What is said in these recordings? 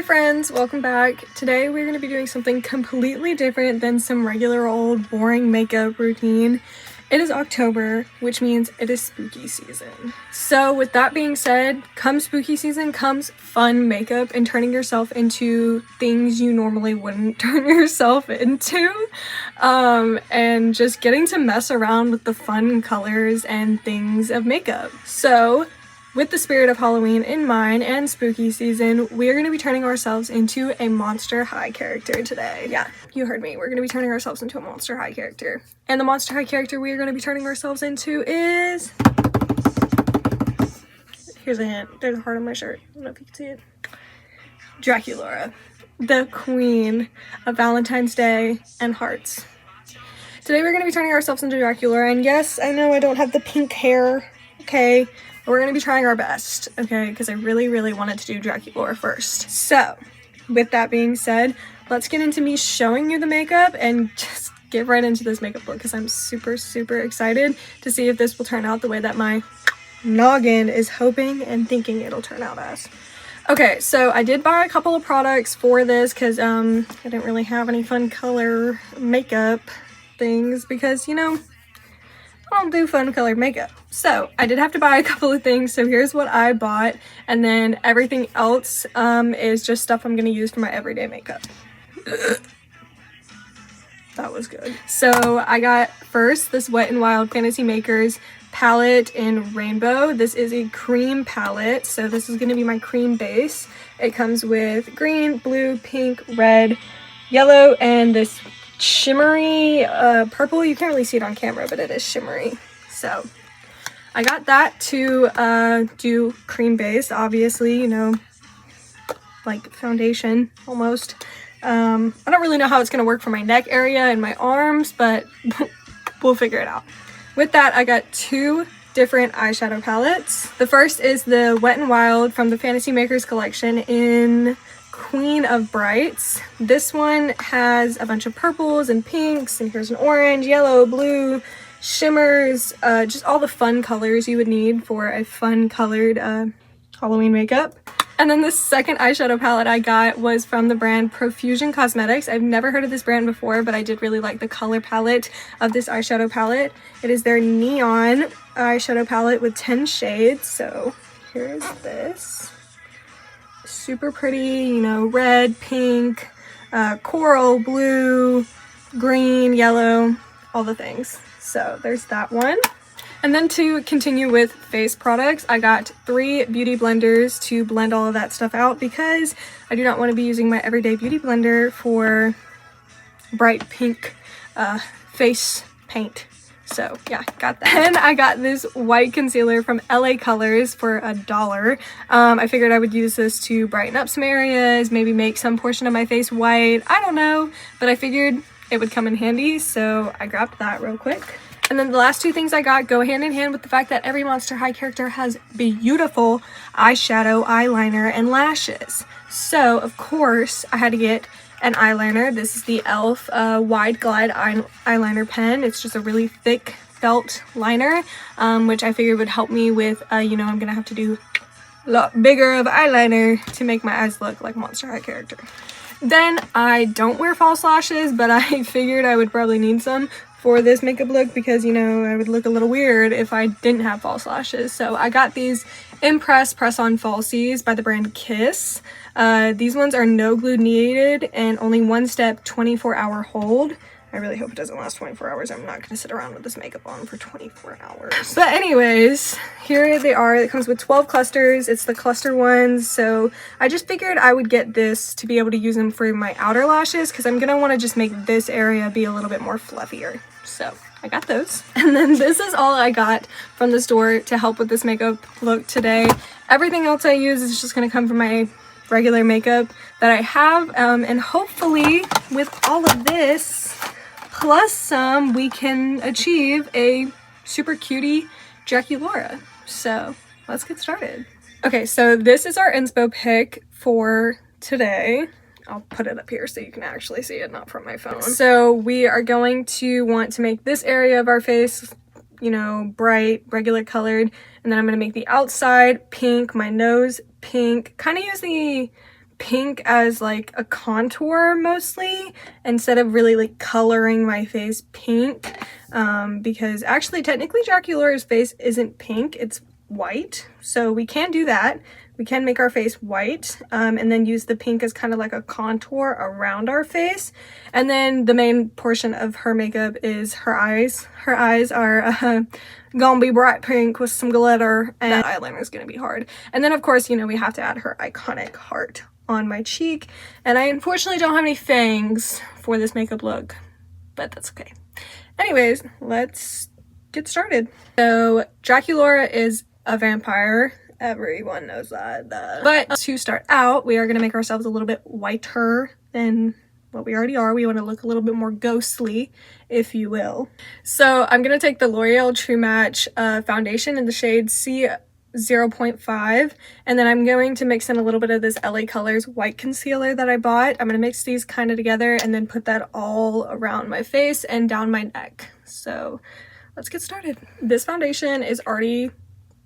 friends, welcome back. Today we're going to be doing something completely different than some regular old boring makeup routine. It is October, which means it is spooky season. So with that being said, come spooky season comes fun makeup and turning yourself into things you normally wouldn't turn yourself into. And just getting to mess around with the fun colors and things of makeup. So with the spirit of Halloween in mind and spooky season, we are going to be turning ourselves into a Monster High character today. Yeah, you heard me. We're going to be turning ourselves into a Monster High character. And the Monster High character we are going to be turning ourselves into is... Here's a hint. There's a heart on my shirt. I don't know if you can see it. Draculaura, the queen of Valentine's Day and hearts. Today we're going to be turning ourselves into Draculaura, and yes, I know I don't have the pink hair, okay? We're going to be trying our best, okay, because I really wanted to do Draculaura first. So, with that being said, let's get into me showing you the makeup and just get right into this makeup look because I'm super excited to see if this will turn out the way that my noggin is hoping and thinking it'll turn out as. Okay, so I did buy a couple of products for this because I didn't really have any fun color makeup things because, you know, I don't do fun colored makeup. So I did have to buy a couple of things. So here's what I bought. And then everything else is just stuff I'm going to use for my everyday makeup. That was good. So I got first this Wet n Wild Fantasy Makers palette in Rainbow. This is a cream palette. So this is going to be my cream base. It comes with green, blue, pink, red, yellow, and this shimmery purple. You can't really see it on camera, but it is shimmery. So I got that to do cream base, obviously, you know, like foundation almost. I don't really know how it's going to work for my neck area and my arms, but we'll figure it out. With that, I got two different eyeshadow palettes. The first is the Wet n Wild from the Fantasy Makers collection in Queen of Brights. This one has a bunch of purples and pinks, and here's an orange, yellow, blue, shimmers, just all the fun colors you would need for a fun colored Halloween makeup. And then the second eyeshadow palette I got was from the brand Profusion Cosmetics. I've never heard of this brand before, but I did really like the color palette of this eyeshadow palette. It is their neon eyeshadow palette with 10 shades. So here's this. Super pretty, you know, red, pink, coral, blue, green, yellow, all the things. So there's that one. And then to continue with face products, I got 3 beauty blenders to blend all of that stuff out because I do not want to be using my everyday beauty blender for bright pink face paint. So yeah, got that. And I got this white concealer from LA Colors for $1. I figured I would use this to brighten up some areas, maybe make some portion of my face white. I don't know, but I figured it would come in handy, so I grabbed that real quick. And then the last two things I got go hand in hand with the fact that every Monster High character has beautiful eyeshadow, eyeliner, and lashes. So, of course, I had to get an eyeliner. This is the e.l.f. Wide Glide eyeliner pen. It's just a really thick felt liner, which I figured would help me with, you know, I'm gonna have to do a lot bigger of eyeliner to make my eyes look like a Monster High character. Then I don't wear false lashes, but I figured I would probably need some for this makeup look because, you know, I would look a little weird if I didn't have false lashes. So I got these Impress Press-On Falsies by the brand Kiss. These ones are no glue needed and only one-step 24-hour hold. I really hope it doesn't last 24 hours. I'm not going to sit around with this makeup on for 24 hours. But anyways, here they are. It comes with 12 clusters. It's the cluster ones. So I just figured I would get this to be able to use them for my outer lashes because I'm going to want to just make this area be a little bit more fluffier. So I got those. And then this is all I got from the store to help with this makeup look today. Everything else I use is just going to come from my regular makeup that I have. And hopefully with all of this plus some, we can achieve a super cutie Draculaura. So let's get started. Okay, so this is our inspo pick for today. I'll put it up here so you can actually see it, not from my phone. So we are going to want to make this area of our face, you know, bright, regular colored. And then I'm going to make the outside pink, my nose pink. Kind of use the pink as like a contour mostly, instead of really like coloring my face pink, because actually technically Jackie Laura's face isn't pink, it's white, so we can do that. We can make our face white, and then use the pink as kind of like a contour around our face. And then the main portion of her makeup is her eyes. Her eyes are gonna be bright pink with some glitter, and that eyeliner is gonna be hard. And then of course, you know, we have to add her iconic heart on my cheek. And I unfortunately don't have any fangs for this makeup look, but that's okay. Anyways, let's get started. So Jackie Laura is a vampire. Everyone knows that. But to start out, we are going to make ourselves a little bit whiter than what we already are. We want to look a little bit more ghostly, if you will. So I'm going to take the L'Oreal True Match foundation in the shade C0.5, and then I'm going to mix in a little bit of this LA Colors white concealer that I bought. I'm going to mix these kind of together and then put that all around my face and down my neck. So let's get started. This foundation is already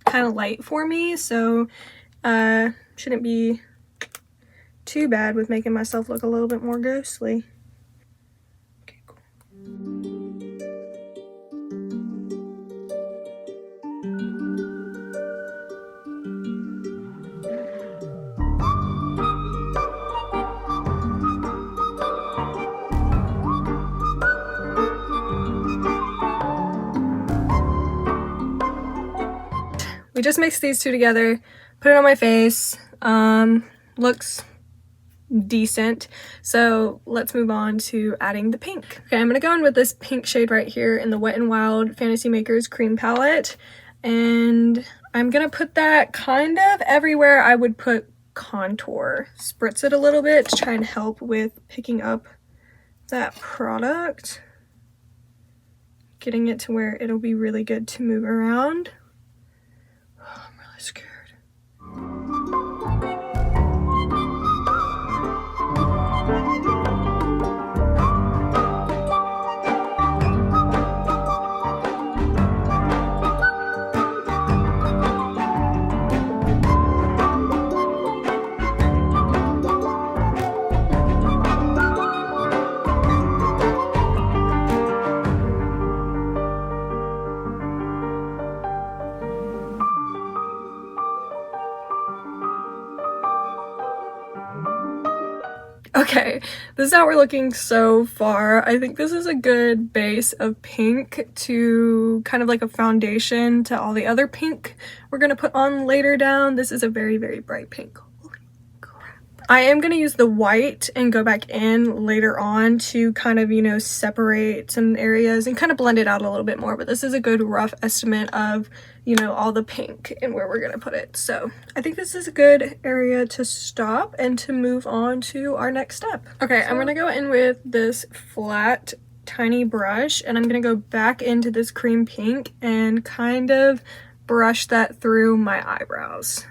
kind of light for me, so shouldn't be too bad with making myself look a little bit more ghostly. Okay, cool. We just mixed these two together, put it on my face. Looks decent. So let's move on to adding the pink. Okay, I'm gonna go in with this pink shade right here in the Wet n Wild Fantasy Makers cream palette, and I'm gonna put that kind of everywhere I would put contour. Spritz it a little bit to try and help with picking up that product, getting it to where it'll be really good to move around. Scared. Okay, this is how we're looking so far. I think this is a good base of pink to kind of like a foundation to all the other pink we're gonna put on later down. This is a very, very bright pink. Holy crap. I am gonna use the white and go back in later on to kind of, you know, separate some areas and kind of blend it out a little bit more, but this is a good rough estimate of, you know, all the pink and where we're gonna put it. So I think this is a good area to stop and to move on to our next step. Okay, I'm gonna go in with this flat tiny brush, and I'm gonna go back into this cream pink and kind of brush that through my eyebrows.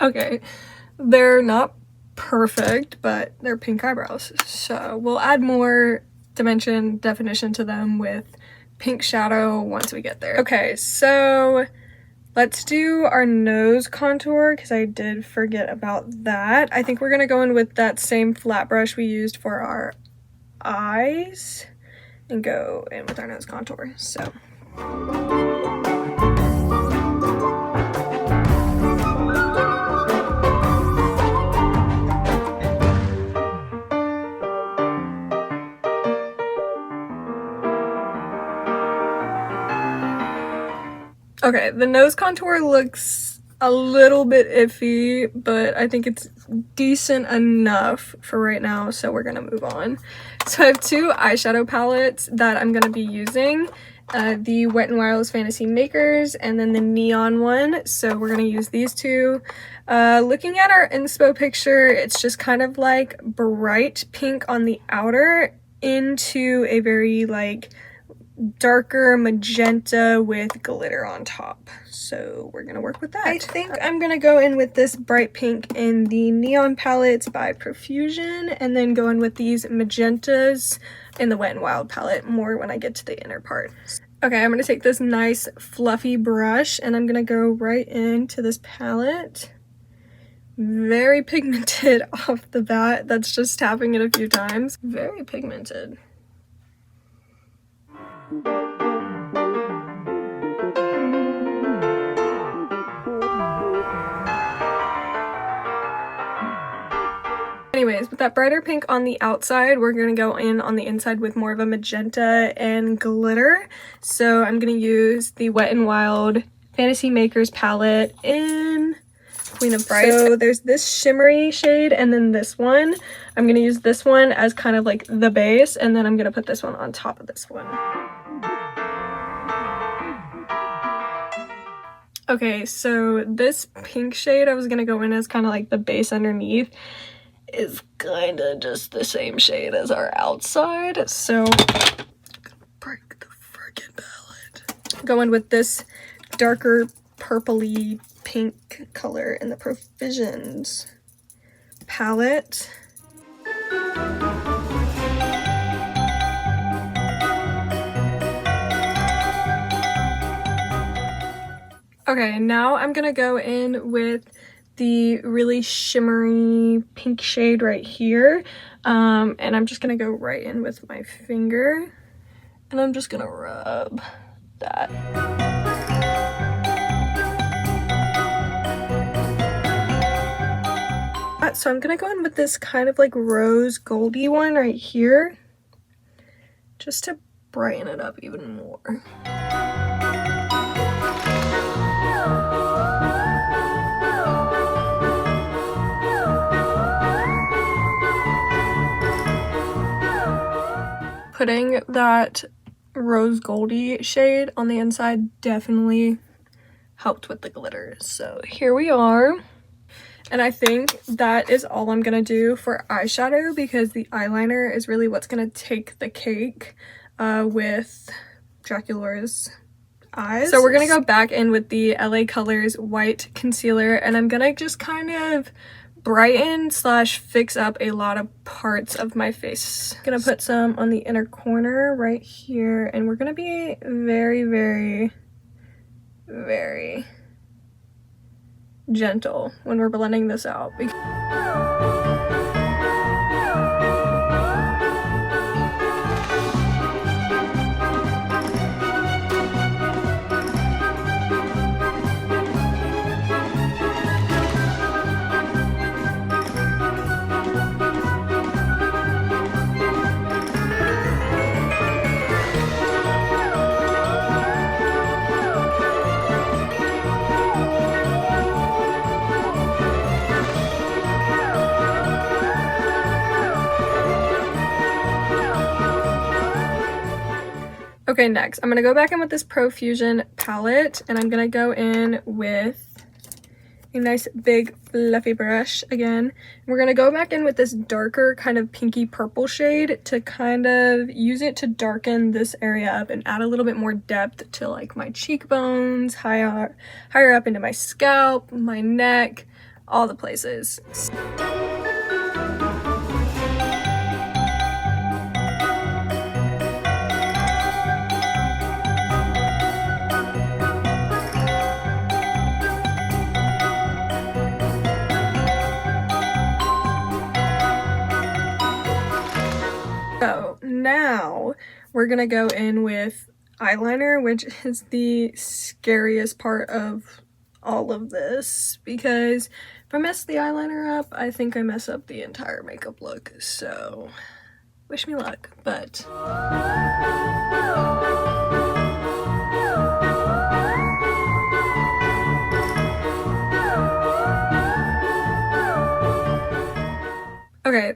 Okay, they're not perfect, but they're pink eyebrows, so we'll add more definition to them with pink shadow once we get there. Okay, so let's do our nose contour, because I did forget about that. I think we're gonna go in with that same flat brush we used for our eyes and go in with our nose contour. So okay, the nose contour looks a little bit iffy, but I think it's decent enough for right now, so we're gonna move on. So I have two eyeshadow palettes that I'm gonna be using, the Wet n Wild's Fantasy Makers and then the neon one, so we're gonna use these two. Looking at our inspo picture, it's just kind of like bright pink on the outer into a very like darker magenta with glitter on top. So we're gonna work with that. I think I'm gonna go in with this bright pink in the Neon Palettes by Profusion, and then go in with these magentas in the Wet n Wild palette more when I get to the inner part. Okay, I'm gonna take this nice fluffy brush and I'm gonna go right into this palette. Very pigmented off the bat. That's just tapping it a few times. Very pigmented. Anyways, with that brighter pink on the outside, we're going to go in on the inside with more of a magenta and glitter. So I'm going to use the Wet n Wild Fantasy Makers palette in Queen of Brights. So there's this shimmery shade and then this one. I'm going to use this one as kind of like the base, and then I'm going to put this one on top of this one. Okay, so this pink shade I was going to go in as kind of like the base underneath is kind of just the same shade as our outside, so I'm gonna break the freaking palette. Go in with this darker purpley pink color in the Profusions palette. Okay, now I'm gonna go in with the really shimmery pink shade right here, and I'm just gonna go right in with my finger, and I'm just gonna rub that. So I'm gonna go in with this kind of like rose goldy one right here, just to brighten it up even more. Putting that rose goldy shade on the inside definitely helped with the glitter. So here we are. And I think that is all I'm gonna do for eyeshadow, because the eyeliner is really what's gonna take the cake with Draculaura's eyes. So we're gonna go back in with the LA Colors white concealer, and I'm gonna just kind of brighten slash fix up a lot of parts of my face. I'm gonna put some on the inner corner right here, and we're gonna be very, very, very gentle when we're blending this out. Okay, next, I'm gonna go back in with this Profusion palette, and I'm gonna go in with a nice big fluffy brush again. We're gonna go back in with this darker kind of pinky purple shade to kind of use it to darken this area up and add a little bit more depth to like my cheekbones, higher up into my scalp, my neck, all the places. So now we're gonna go in with eyeliner, which is the scariest part of all of this, because if I mess the eyeliner up, I think I mess up the entire makeup look. So wish me luck, but okay.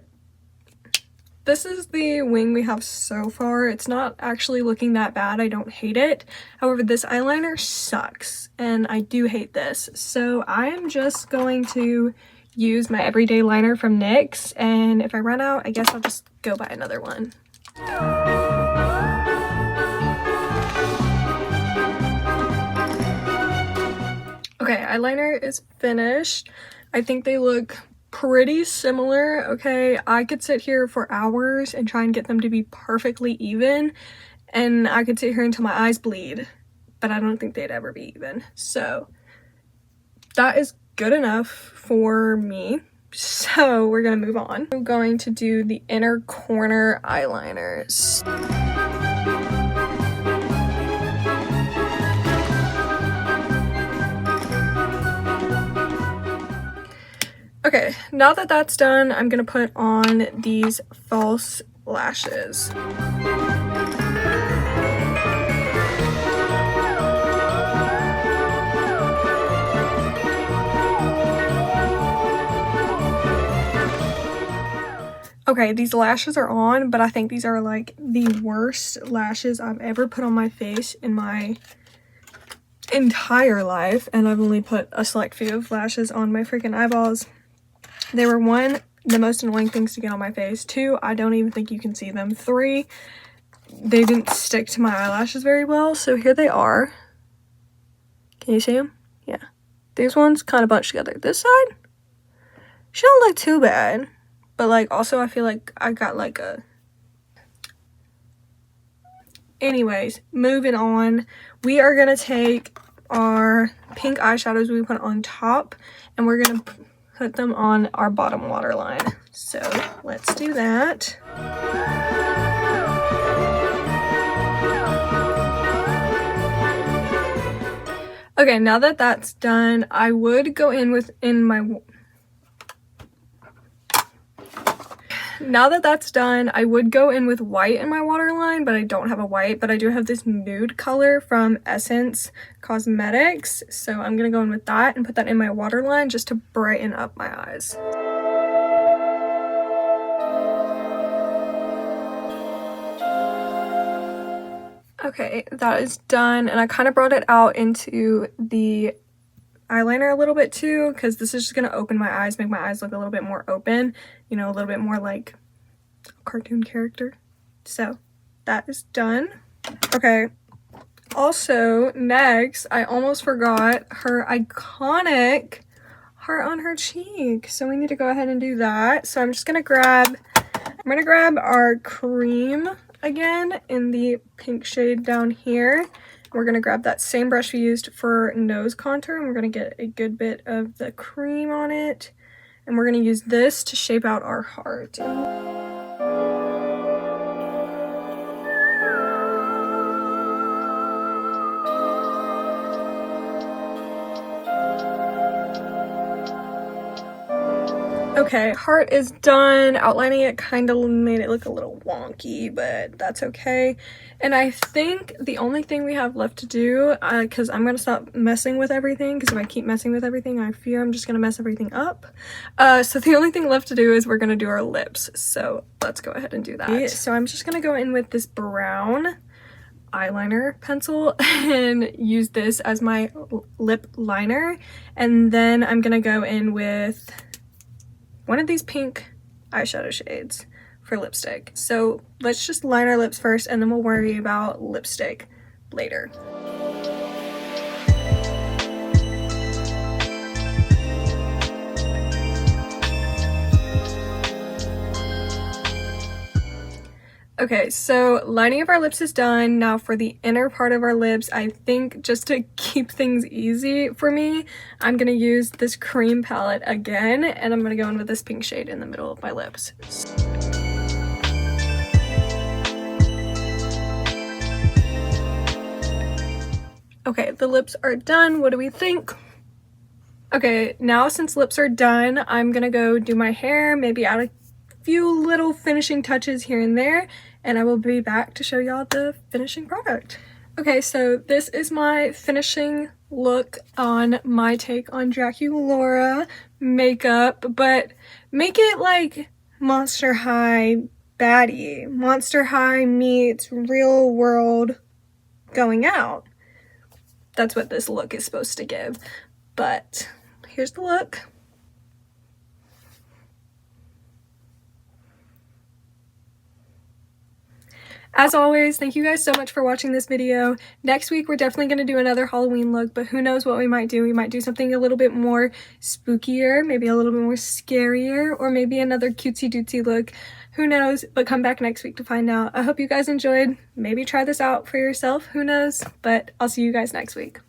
This is the wing we have so far. It's not actually looking that bad. I don't hate it. However, this eyeliner sucks, and I do hate this. So I am just going to use my everyday liner from NYX, and if I run out, I guess I'll just go buy another one. Okay, eyeliner is finished. I think they look pretty similar. Okay, I could sit here for hours and try and get them to be perfectly even, and I could sit here until my eyes bleed, but I don't think they'd ever be even. So that is good enough for me. So we're gonna move on. I'm going to do the inner corner eyeliners. Okay, now that that's done, I'm gonna put on these false lashes. Okay, these lashes are on, but I think these are like the worst lashes I've ever put on my face in my entire life, and I've only put a select few of lashes on my freaking eyeballs. They were, 1, the most annoying things to get on my face. 2, I don't even think you can see them. 3, they didn't stick to my eyelashes very well, so here they are. Can you see them? Yeah. These ones kind of bunched together. This side, she don't look too bad, but like also I feel like I got like a... Anyways, moving on, we are gonna take our pink eyeshadows we put on top, and we're gonna put them on our bottom waterline. So let's do that. Okay, now that that's done, I would go in with white in my waterline, but I don't have a white, but I do have this nude color from Essence Cosmetics, so I'm gonna go in with that and put that in my waterline just to brighten up my eyes. Okay, that is done, and I kind of brought it out into the eyeliner a little bit too, because this is just gonna open my eyes, make my eyes look a little bit more open, you know, a little bit more like cartoon character. So that is done. Okay, also next I almost forgot her iconic heart on her cheek, so we need to go ahead and do that. So I'm gonna grab our cream again in the pink shade down here. We're gonna grab that same brush we used for nose contour, and we're gonna get a good bit of the cream on it, and we're gonna use this to shape out our heart. Okay, heart is done. Outlining it kind of made it look a little wonky, but that's okay. And I think the only thing we have left to do, because I'm going to stop messing with everything, because if I keep messing with everything, I fear I'm just going to mess everything up. So the only thing left to do is we're going to do our lips. So let's go ahead and do that. So I'm just going to go in with this brown eyeliner pencil and use this as my lip liner. And then I'm going to go in with one of these pink eyeshadow shades for lipstick. So let's just line our lips first, and then we'll worry about lipstick later. Okay, so lining of our lips is done. Now for the inner part of our lips, I think just to keep things easy for me, I'm gonna use this cream palette again, and I'm gonna go in with this pink shade in the middle of my lips. Okay, the lips are done. What do we think? Okay, now since lips are done, I'm gonna go do my hair, maybe add a few little finishing touches here and there, and I will be back to show y'all the finishing product. Okay, so this is my finishing look on my take on Draculaura makeup, but make it like Monster High baddie. Monster High meets real world going out. That's what this look is supposed to give, but here's the look. As always, thank you guys so much for watching this video. Next week, we're definitely going to do another Halloween look, but who knows what we might do. We might do something a little bit more spookier, maybe a little bit more scarier, or maybe another cutesy dootsy look. Who knows? But come back next week to find out. I hope you guys enjoyed. Maybe try this out for yourself. Who knows? But I'll see you guys next week.